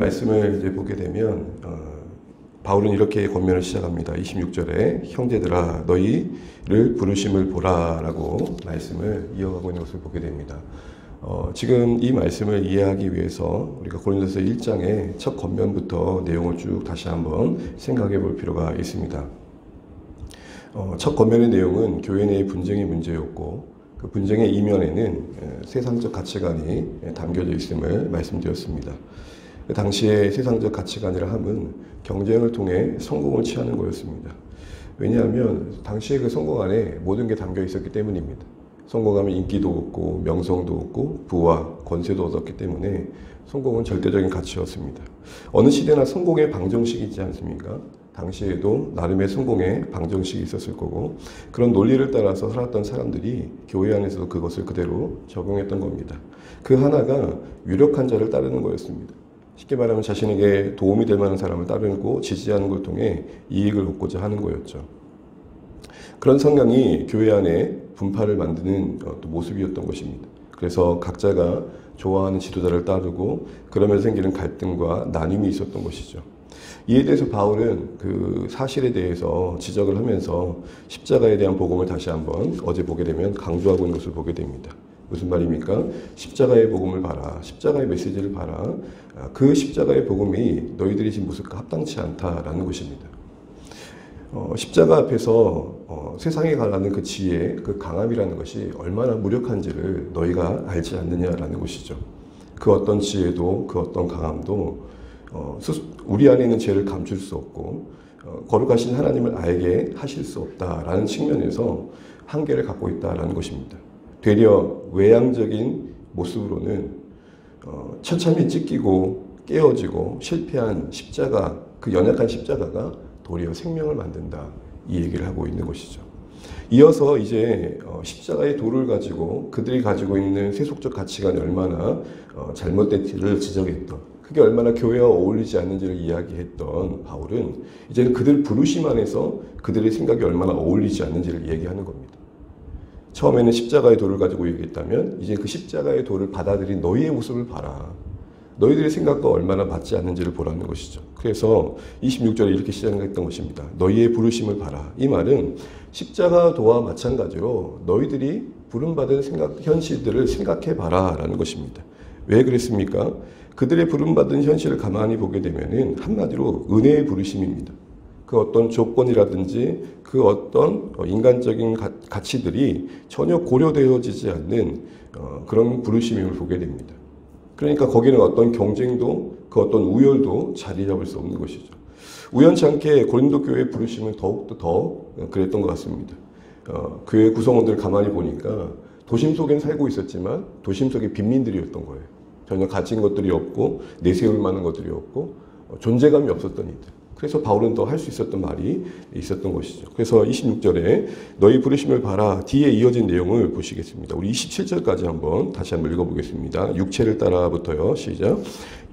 말씀을 이제 보게 되면 바울은 이렇게 권면을 시작합니다. 26절에 형제들아 너희를 부르심을 보라라고 말씀을 이어가고 있는 것을 보게 됩니다. 지금 이 말씀을 이해하기 위해서 우리가 고린도서 1장의 첫 권면부터 내용을 쭉 다시 한번 생각해 볼 필요가 있습니다. 첫 권면의 내용은 교회 내의 분쟁의 문제였고 그 분쟁의 이면에는 세상적 가치관이 담겨져 있음을 말씀드렸습니다. 그 당시에 세상적 가치관이라 함은 경쟁을 통해 성공을 취하는 거였습니다. 왜냐하면 당시에 그 성공 안에 모든 게 담겨 있었기 때문입니다. 성공하면 인기도 얻고 명성도 얻고 부와 권세도 얻었기 때문에 성공은 절대적인 가치였습니다. 어느 시대나 성공의 방정식이 있지 않습니까? 당시에도 나름의 성공의 방정식이 있었을 거고 그런 논리를 따라서 살았던 사람들이 교회 안에서도 그것을 그대로 적용했던 겁니다. 그 하나가 유력한 자를 따르는 거였습니다. 쉽게 말하면 자신에게 도움이 될 만한 사람을 따르고 지지하는 걸 통해 이익을 얻고자 하는 거였죠. 그런 성향이 교회 안에 분파를 만드는 모습이었던 것입니다. 그래서 각자가 좋아하는 지도자를 따르고 그러면서 생기는 갈등과 나눔이 있었던 것이죠. 이에 대해서 바울은 그 사실에 대해서 지적을 하면서 십자가에 대한 복음을 다시 한번 어제 보게 되면 강조하고 있는 것을 보게 됩니다. 무슨 말입니까? 십자가의 복음을 봐라. 십자가의 메시지를 봐라. 그 십자가의 복음이 너희들이 지금 모습과 합당치 않다라는 것입니다. 십자가 앞에서 세상에 가라는 그 지혜, 그 강함이라는 것이 얼마나 무력한지를 너희가 알지 않느냐라는 것이죠. 그 어떤 지혜도 그 어떤 강함도 우리 안에 있는 죄를 감출 수 없고 거룩하신 하나님을 알게 하실 수 없다라는 측면에서 한계를 갖고 있다라는 것입니다. 되려 외향적인 모습으로는 처참히 찢기고 깨어지고 실패한 십자가, 그 연약한 십자가가 도리어 생명을 만든다. 이 얘기를 하고 있는 것이죠. 이어서 이제 십자가의 도를 가지고 그들이 가지고 있는 세속적 가치관이 얼마나 잘못된지를 지적했던, 그게 얼마나 교회와 어울리지 않는지를 이야기했던 바울은 이제는 그들 부르심 안에서 그들의 생각이 얼마나 어울리지 않는지를 얘기하는 겁니다. 처음에는 십자가의 도를 가지고 얘기했다면 이제 그 십자가의 도를 받아들인 너희의 모습을 봐라. 너희들의 생각과 얼마나 맞지 않는지를 보라는 것이죠. 그래서 26절에 이렇게 시작했던 것입니다. 너희의 부르심을 봐라. 이 말은 십자가 도와 마찬가지로 너희들이 부름받은 현실들을 생각해봐라 라는 것입니다. 왜 그랬습니까? 그들의 부름받은 현실을 가만히 보게 되면은 한마디로 은혜의 부르심입니다. 그 어떤 조건이라든지 그 어떤 인간적인 가치들이 전혀 고려되어지지 않는 그런 부르심임을 보게 됩니다. 그러니까 거기는 어떤 경쟁도 그 어떤 우열도 자리 잡을 수 없는 것이죠. 우연치 않게 고린도 교회의 부르심은 더욱더 더 그랬던 것 같습니다. 교회 구성원들을 가만히 보니까 도심 속엔 살고 있었지만 도심 속의 빈민들이었던 거예요. 전혀 가진 것들이 없고 내세울 만한 것들이 없고 존재감이 없었던 이들. 그래서 바울은 더 할 수 있었던 말이 있었던 것이죠. 그래서 26절에 너희 부르심을 봐라 뒤에 이어진 내용을 보시겠습니다. 우리 27절까지 다시 한번 읽어보겠습니다. 육체를 따라부터요. 시작.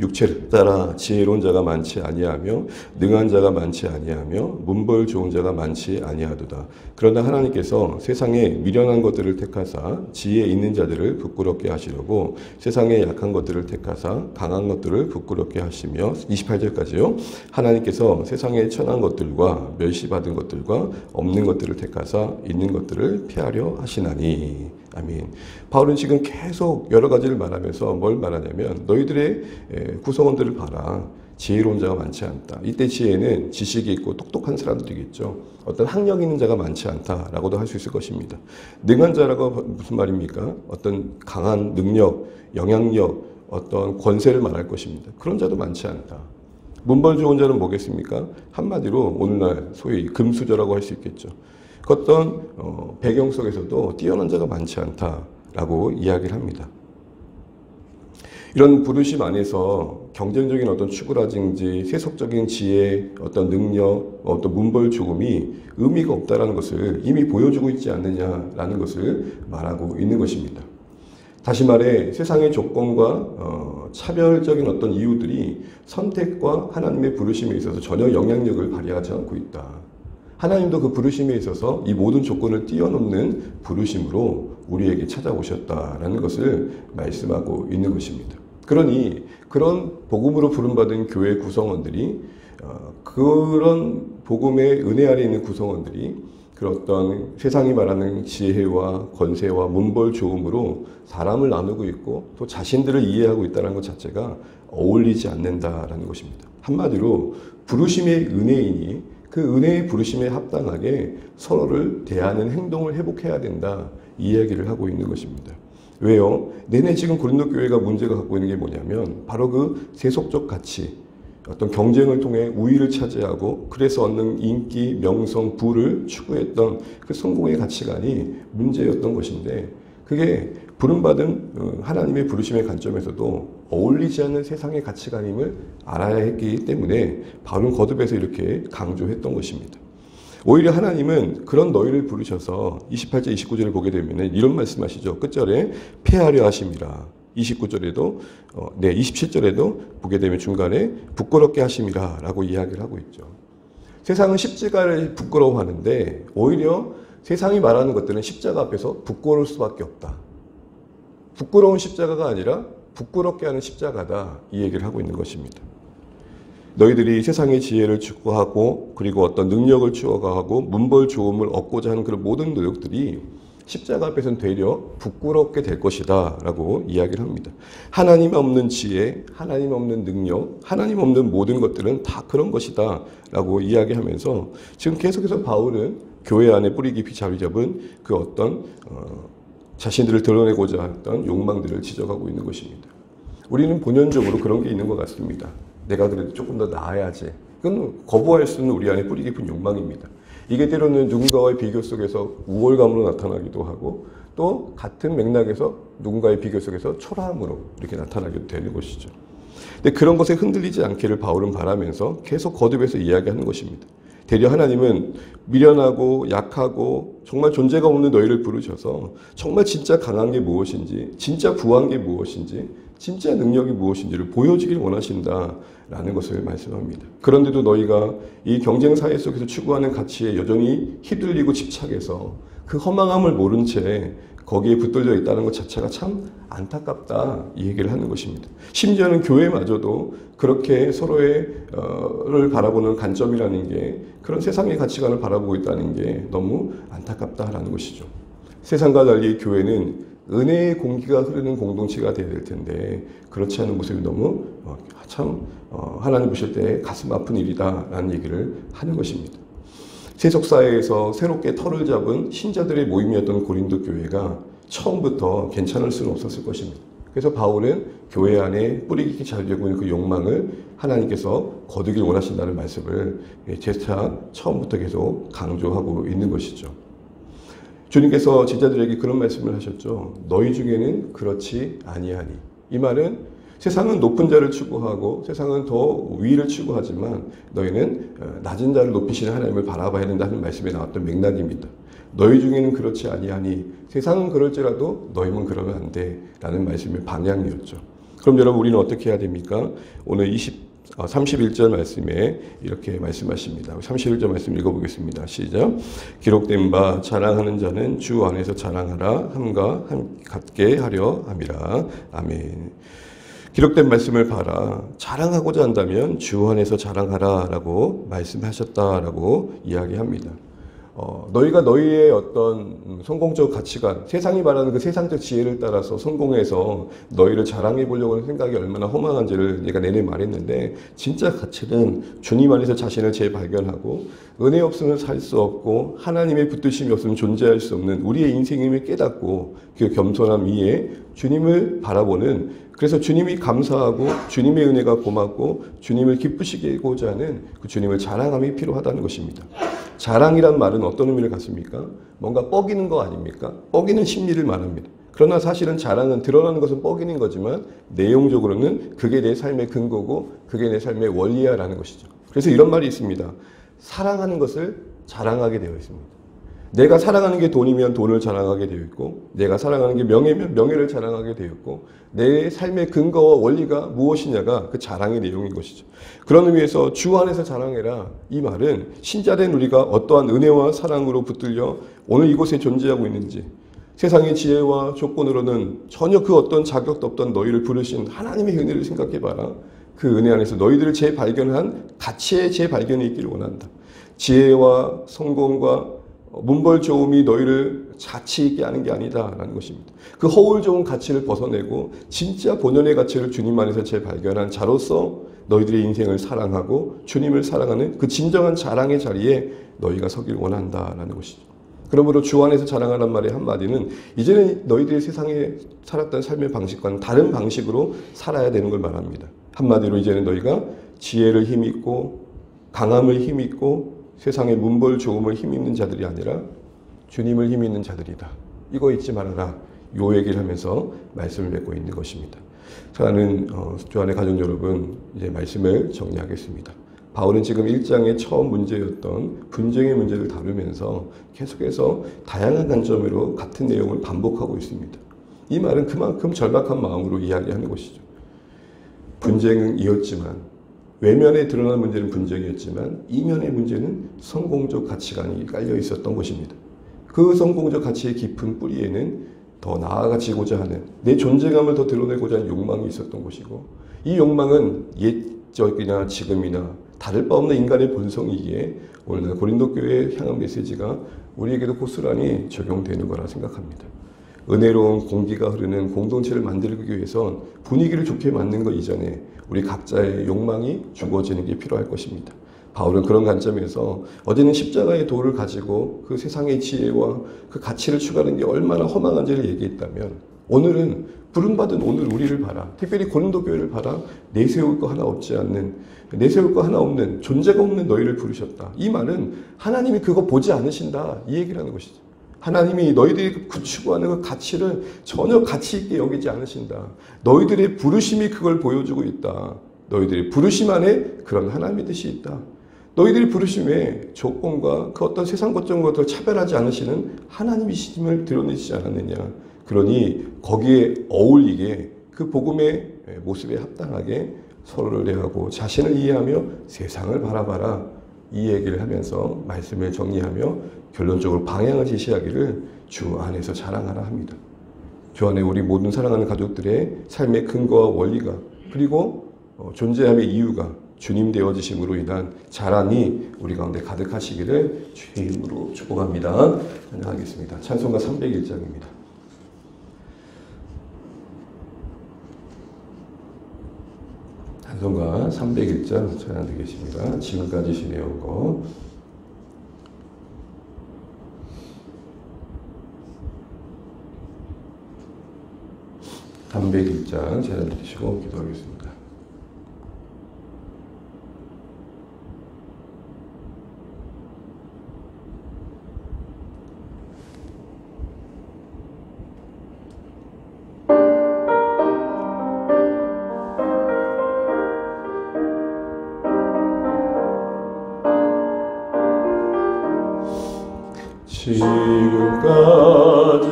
육체를 따라 지혜로운 자가 많지 아니하며 능한 자가 많지 아니하며 문벌 좋은 자가 많지 아니하도다. 그러나 하나님께서 세상에 미련한 것들을 택하사 지혜 있는 자들을 부끄럽게 하시려고 세상에 약한 것들을 택하사 강한 것들을 부끄럽게 하시며 28절까지요. 하나님께서 세상에 천한 것들과 멸시받은 것들과 없는 것들을 택하사 있는 것들을 피하려 하시나니. 아멘. 바울은 지금 계속 여러 가지를 말하면서 뭘 말하냐면 너희들의 구성원들을 봐라. 지혜로운 자가 많지 않다. 이때 지혜는 지식이 있고 똑똑한 사람들이겠죠. 어떤 학력 있는 자가 많지 않다라고도 할 수 있을 것입니다. 능한 자라고 무슨 말입니까? 어떤 강한 능력, 영향력, 어떤 권세를 말할 것입니다. 그런 자도 많지 않다. 문벌 좋은 자는 뭐겠습니까? 한마디로 오늘날 소위 금수저라고 할 수 있겠죠. 그 어떤 배경 속에서도 뛰어난 자가 많지 않다라고 이야기를 합니다. 이런 부르심 안에서 경쟁적인 어떤 추구라든지 세속적인 지혜, 어떤 능력, 어떤 문벌 조금이 의미가 없다라는 것을 이미 보여주고 있지 않느냐라는 것을 말하고 있는 것입니다. 다시 말해 세상의 조건과 차별적인 어떤 이유들이 선택과 하나님의 부르심에 있어서 전혀 영향력을 발휘하지 않고 있다. 하나님도 그 부르심에 있어서 이 모든 조건을 뛰어넘는 부르심으로 우리에게 찾아오셨다라는 것을 말씀하고 있는 것입니다. 그러니 그런 복음으로 부름받은 교회 구성원들이 그런 복음의 은혜 아래 있는 구성원들이 그런 어떤 세상이 말하는 지혜와 권세와 문벌 좋음으로 사람을 나누고 있고 또 자신들을 이해하고 있다는 것 자체가 어울리지 않는다라는 것입니다. 한마디로 부르심의 은혜이니 그 은혜의 부르심에 합당하게 서로를 대하는 행동을 회복해야 된다, 이 이야기를 하고 있는 것입니다. 왜요? 내내 지금 고린도 교회가 문제가 갖고 있는 게 뭐냐면 바로 그 세속적 가치, 어떤 경쟁을 통해 우위를 차지하고 그래서 얻는 인기, 명성, 부를 추구했던 그 성공의 가치관이 문제였던 것인데, 그게 부름받은 하나님의 부르심의 관점에서도 어울리지 않는 세상의 가치관임을 알아야 했기 때문에 바울은 거듭해서 이렇게 강조했던 것입니다. 오히려 하나님은 그런 너희를 부르셔서 28절, 29절을 보게 되면 이런 말씀하시죠. 끝절에 패하려 하심이라. 29절에도 27절에도 보게 되면 중간에 부끄럽게 하심이라 라고 이야기를 하고 있죠. 세상은 십자가를 부끄러워하는데 오히려 세상이 말하는 것들은 십자가 앞에서 부끄러울 수밖에 없다. 부끄러운 십자가가 아니라 부끄럽게 하는 십자가다, 이 얘기를 하고 있는 것입니다. 너희들이 세상의 지혜를 추구하고 그리고 어떤 능력을 추구하고 문벌 좋음을 얻고자 하는 그런 모든 노력들이 십자가 앞에서는 되려 부끄럽게 될 것이다 라고 이야기를 합니다. 하나님 없는 지혜, 하나님 없는 능력, 하나님 없는 모든 것들은 다 그런 것이다 라고 이야기하면서 지금 계속해서 바울은 교회 안에 뿌리 깊이 자리 잡은 그 어떤 자신들을 드러내고자 했던 욕망들을 지적하고 있는 것입니다. 우리는 본연적으로 그런 게 있는 것 같습니다. 내가 그래도 조금 더 나아야지. 그건 거부할 수 있는 우리 안에 뿌리 깊은 욕망입니다. 이게 때로는 누군가와의 비교 속에서 우월감으로 나타나기도 하고 또 같은 맥락에서 누군가의 비교 속에서 초라함으로 이렇게 나타나기도 되는 것이죠. 근데 그런 것에 흔들리지 않기를 바울은 바라면서 계속 거듭해서 이야기하는 것입니다. 되려 하나님은 미련하고 약하고 정말 존재가 없는 너희를 부르셔서 정말 진짜 강한 게 무엇인지, 진짜 부한 게 무엇인지, 진짜 능력이 무엇인지를 보여주길 원하신다라는 것을 말씀합니다. 그런데도 너희가 이 경쟁 사회 속에서 추구하는 가치에 여전히 휘둘리고 집착해서 그 허망함을 모른 채 거기에 붙들려 있다는 것 자체가 참 안타깝다, 이 얘기를 하는 것입니다. 심지어는 교회마저도 그렇게 서로를 바라보는 관점이라는 게 그런 세상의 가치관을 바라보고 있다는 게 너무 안타깝다라는 것이죠. 세상과 달리 교회는 은혜의 공기가 흐르는 공동체가 되어야 될 텐데 그렇지 않은 모습이 너무 참 하나님 보실 때 가슴 아픈 일이다라는 얘기를 하는 것입니다. 세속사회에서 새롭게 털을 잡은 신자들의 모임이었던 고린도 교회가 처음부터 괜찮을 수는 없었을 것입니다. 그래서 바울은 교회 안에 뿌리 깊게 자리하고 있는 그 욕망을 하나님께서 거두길 원하신다는 말씀을 재차 처음부터 계속 강조하고 있는 것이죠. 주님께서 제자들에게 그런 말씀을 하셨죠. 너희 중에는 그렇지 아니하니. 이 말은 세상은 높은 자를 추구하고 세상은 더 위를 추구하지만 너희는 낮은 자를 높이시는 하나님을 바라봐야 된다는 말씀에 나왔던 맥락입니다. 너희 중에는 그렇지 아니하니 세상은 그럴지라도 너희는 그러면 안 돼 라는 말씀의 방향이었죠. 그럼 여러분 우리는 어떻게 해야 됩니까? 오늘 31절 말씀에 이렇게 말씀하십니다. 31절 말씀 읽어보겠습니다. 시작. 기록된 바 자랑하는 자는 주 안에서 자랑하라 함과 같게 하려 함이라. 아멘. 기록된 말씀을 봐라. 자랑하고자 한다면 주 안에서 자랑하라 라고 말씀하셨다라고 이야기합니다. 너희가 너희의 어떤 성공적 가치관, 세상이 말하는 그 세상적 지혜를 따라서 성공해서 너희를 자랑해 보려고 하는 생각이 얼마나 허망한지를 내가 내내 말했는데 진짜 가치는 주님 안에서 자신을 재발견하고 은혜 없으면 살 수 없고 하나님의 붙드심이 없으면 존재할 수 없는 우리의 인생임을 깨닫고 그 겸손함 위에 주님을 바라보는, 그래서 주님이 감사하고 주님의 은혜가 고맙고 주님을 기쁘시게고자 하는 그 주님을 자랑함이 필요하다는 것입니다. 자랑이란 말은 어떤 의미를 갖습니까? 뭔가 뻐기는 거 아닙니까? 뻐기는 심리를 말합니다. 그러나 사실은 자랑은 드러나는 것은 뻐기는 거지만 내용적으로는 그게 내 삶의 근거고 그게 내 삶의 원리야라는 것이죠. 그래서 이런 말이 있습니다. 사랑하는 것을 자랑하게 되어 있습니다. 내가 사랑하는 게 돈이면 돈을 자랑하게 되어 있고 내가 사랑하는 게 명예면 명예를 자랑하게 되어 있고 내 삶의 근거와 원리가 무엇이냐가 그 자랑의 내용인 것이죠. 그런 의미에서 주 안에서 자랑해라. 이 말은 신자된 우리가 어떠한 은혜와 사랑으로 붙들려 오늘 이곳에 존재하고 있는지, 세상의 지혜와 조건으로는 전혀 그 어떤 자격도 없던 너희를 부르신 하나님의 은혜를 생각해봐라. 그 은혜 안에서 너희들을 재발견한 가치의 재발견이 있기를 원한다. 지혜와 성공과 문벌 좋음이 너희를 자치 있게 하는 게 아니다라는 것입니다. 그 허울 좋은 가치를 벗어내고 진짜 본연의 가치를 주님 안에서 재발견한 자로서 너희들의 인생을 사랑하고 주님을 사랑하는 그 진정한 자랑의 자리에 너희가 서길 원한다라는 것이죠. 그러므로 주 안에서 자랑하는 말의 한마디는 이제는 너희들이 세상에 살았던 삶의 방식과는 다른 방식으로 살아야 되는 걸 말합니다. 한마디로 이제는 너희가 지혜를 힘입고 강함을 힘입고 세상의 문벌 좋음을 힘입는 자들이 아니라 주님을 힘입는 자들이다. 이거 잊지 말아라. 요 얘기를 하면서 말씀을 맺고 있는 것입니다. 사랑하는 주안의 가족 여러분, 이제 말씀을 정리하겠습니다. 바울은 지금 1장의 처음 문제였던 분쟁의 문제를 다루면서 계속해서 다양한 관점으로 같은 내용을 반복하고 있습니다. 이 말은 그만큼 절박한 마음으로 이야기하는 것이죠. 분쟁은 이었지만, 외면에 드러난 문제는 분쟁이었지만 이면의 문제는 성공적 가치관이 깔려 있었던 것입니다. 그 성공적 가치의 깊은 뿌리에는 더 나아가지고자 하는 내 존재감을 더 드러내고자 하는 욕망이 있었던 것이고, 이 욕망은 옛적이나 지금이나 다를 바 없는 인간의 본성이기에 오늘날 고린도 교회에 향한 메시지가 우리에게도 고스란히 적용되는 거라 생각합니다. 은혜로운 공기가 흐르는 공동체를 만들기 위해선 분위기를 좋게 만드는 것 이전에 우리 각자의 욕망이 죽어지는 게 필요할 것입니다. 바울은 그런 관점에서 어제는 십자가의 도를 가지고 그 세상의 지혜와 그 가치를 추구하는 게 얼마나 허망한지를 얘기했다면, 오늘은 부름받은 오늘 우리를 봐라. 특별히 고린도 교회를 봐라. 내세울 거 하나 없지 않는, 내세울 거 하나 없는, 존재가 없는 너희를 부르셨다. 이 말은 하나님이 그거 보지 않으신다. 이 얘기를 하는 것이죠. 하나님이 너희들이 추구하는 그 가치를 전혀 가치 있게 여기지 않으신다. 너희들의 부르심이 그걸 보여주고 있다. 너희들의 부르심 안에 그런 하나님의 뜻이 있다. 너희들의 부르심에 조건과 그 어떤 세상 것정과도 차별하지 않으시는 하나님이심을 드러내시지 않았느냐. 그러니 거기에 어울리게 그 복음의 모습에 합당하게 서로를 대하고 자신을 이해하며 세상을 바라봐라. 이 얘기를 하면서 말씀을 정리하며 결론적으로 방향을 제시하기를 주 안에서 자랑하라 합니다. 주 안에 우리 모든 사랑하는 가족들의 삶의 근거와 원리가, 그리고 존재함의 이유가 주님 되어지심으로 인한 자랑이 우리 가운데 가득하시기를 주의 이름으로 축복합니다. 찬양하겠습니다. 찬송가 301장입니다. 찬송가 301장 찬양드리겠습니다. 지금까지 지내온 것. (301장) 찬양드리시고 기도하겠습니다. 지금까지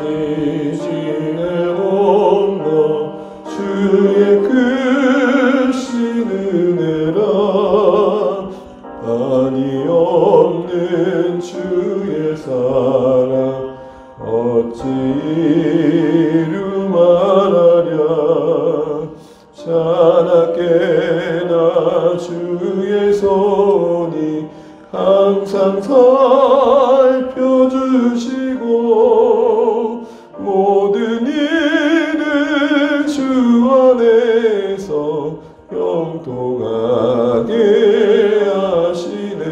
지내온 것 주의 크신 은혜라. 한이 없는 주의 사랑 어찌 이루 말하랴. 자나깨나 주의 손이 항상 살펴주시고 모든 일을 주 안에서 형통하게 하시네.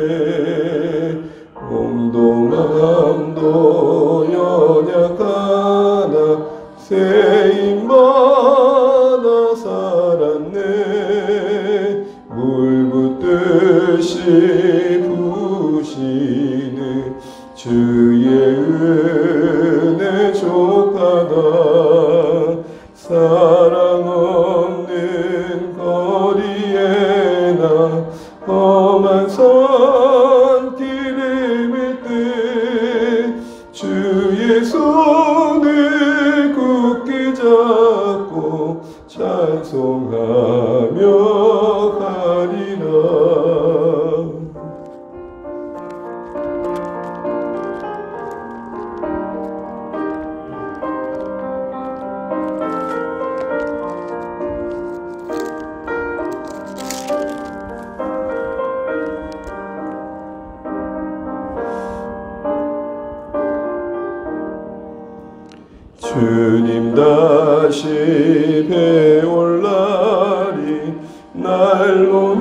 몸도 마음도 연약하나 세임받아 살았네. 물 붓듯이 부시는 주의 은혜 족하다. 사랑 없는 거리에 나 험한 손길을 밀 때 주의 손을 굳게 잡고 찬송하며 가리라. 주님 다시 배올 날이 날로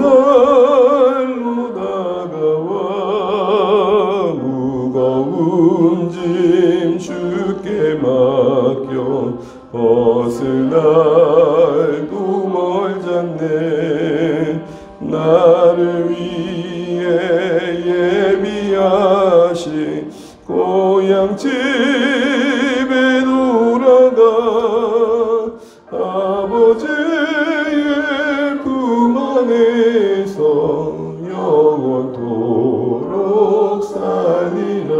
다가와 무거운 짐 주께 맡겨 벗을 날도 멀잖네. 나를 위해 예비하신 고향 집에 돌아가 아버지의 품 안에서 영원토록 살리라.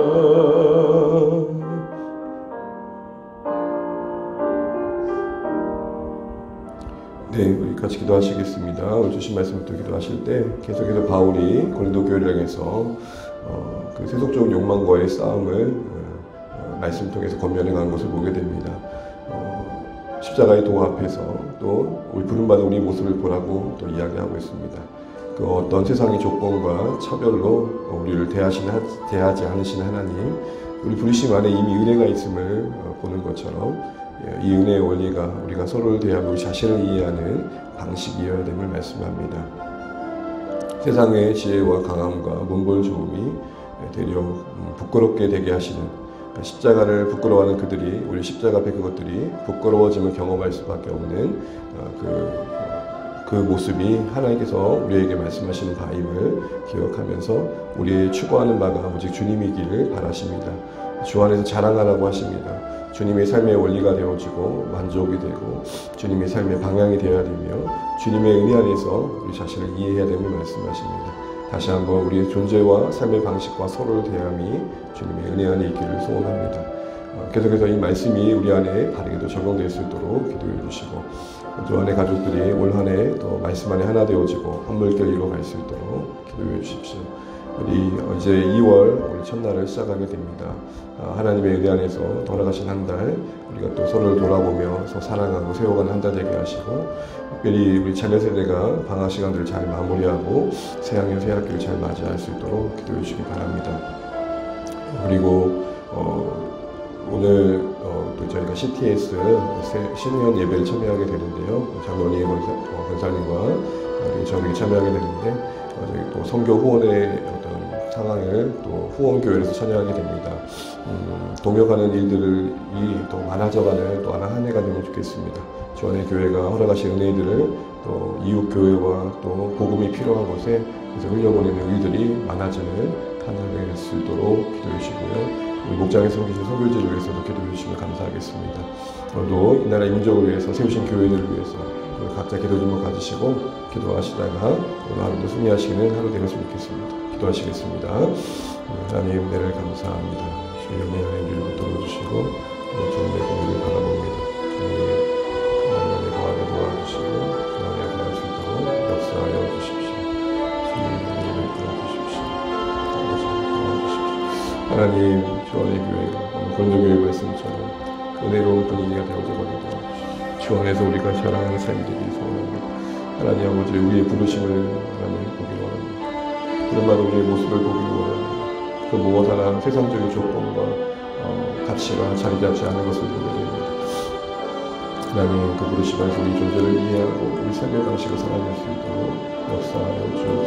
네, 우리 같이 기도하시겠습니다. 오늘 주신 말씀을 또 기도하실 때 계속해서 바울이 고린도 교회를 향해서 그 세속적 욕망과의 싸움을 말씀 통해서 권면해가는 것을 보게 됩니다. 십자가의 도 앞에서 또 우리 부름받은 우리 모습을 보라고 또 이야기하고 있습니다. 그 어떤 세상의 조건과 차별로 우리를 대하지 않으시는 하나님, 우리 부르심 안에 이미 은혜가 있음을 보는 것처럼 이 은혜의 원리가 우리가 서로를 대하고 우리 자신을 이해하는 방식이어야 됨을 말씀합니다. 세상의 지혜와 강함과 문벌 좋음이 되려 부끄럽게 되게 하시는 십자가를 부끄러워하는 그들이 우리 십자가 앞에 그것들이 부끄러워짐을 경험할 수밖에 없는 그 모습이 하나님께서 우리에게 말씀하시는 바임을 기억하면서 우리의 추구하는 바가 오직 주님이기를 바라십니다. 주 안에서 자랑하라고 하십니다. 주님의 삶의 원리가 되어지고 만족이 되고 주님의 삶의 방향이 되어야 되며 주님의 은혜 안에서 우리 자신을 이해해야 됨을 말씀하십니다. 다시 한번 우리의 존재와 삶의 방식과 서로를 대함이 주님의 은혜 안에 있기를 소원합니다. 계속해서 이 말씀이 우리 안에 바르게도 적용될 수 있도록 기도해 주시고 주 안에 가족들이 올 한 해 또 말씀 안에 하나 되어지고 한 물결 이루어갈 수 있도록 기도해 주십시오. 우리 이제 2월 우리 첫날을 시작하게 됩니다. 하나님의 은혜 안에서 돌아가신 한 달 우리가 또 서로를 돌아보며 서로 사랑하고 세워가는 한 달 되게 하시고 특별히 우리 자녀 세대가 방학 시간들을 잘 마무리하고 새학년 새학기를 잘 맞이할 수 있도록 기도해 주시기 바랍니다. 그리고 오늘 또 저희가 CTS 신년 예배를 참여하게 되는데요. 장로님 권사님과 저희 참여하게 되는데 저희 또 선교 후원의 어떤 상황을 또 후원교회에서 참여하게 됩니다. 동역하는 일들이 또 많아져가는 또 한 해가 되면 좋겠습니다. 주 안에 교회가 허락하신 은혜들을 또 이웃 교회와 또 복음이 필요한 곳에 흘려보내는 일들이 많아지는 한 해가 될 수 있도록 기도해 주시고요. 우리 목장에 섬기신 선교지를 위해서도 기도해 주시면 감사하겠습니다. 오늘도 이 나라 민족을 위해서 세우신 교회들을 위해서 각자 기도 제목 가지시고 기도하시다가 오늘 하루도 승리하시는 하루 되었으면 좋겠습니다. 기도하시겠습니다. 하나님 은혜를 감사합니다. 주의 은혜 안에 우리를 붙들어주시고 주님의 공의를 바라봅니다. 주님 하나님의 거하게 도와주시고 주 안에 거할 수 있도록 역사하여 주십시오. 주님의 은혜를 도와주십시오. 하나님 주 안의 교회가 오늘 권도교회 말씀처럼 은혜로운 분위기가 되어져가게 도와주십시오. 주 안에서 우리가 자랑하는 삶이 되기 소원합니다. 하나님 아버지 우리의 부르심을 하나님 보기 원합니다. 그런 날 우리의 모습을 보기 원합니다. 그 무엇 하나 세상적인 조건과 가치가 자리 잡지 않은 것을 보게 됩니다. 하나님 그 부르심 안에서 우리 존재를 이해하고 우리 삶의 방식을 살아낼 수 있도록 역사하여 주옵소서.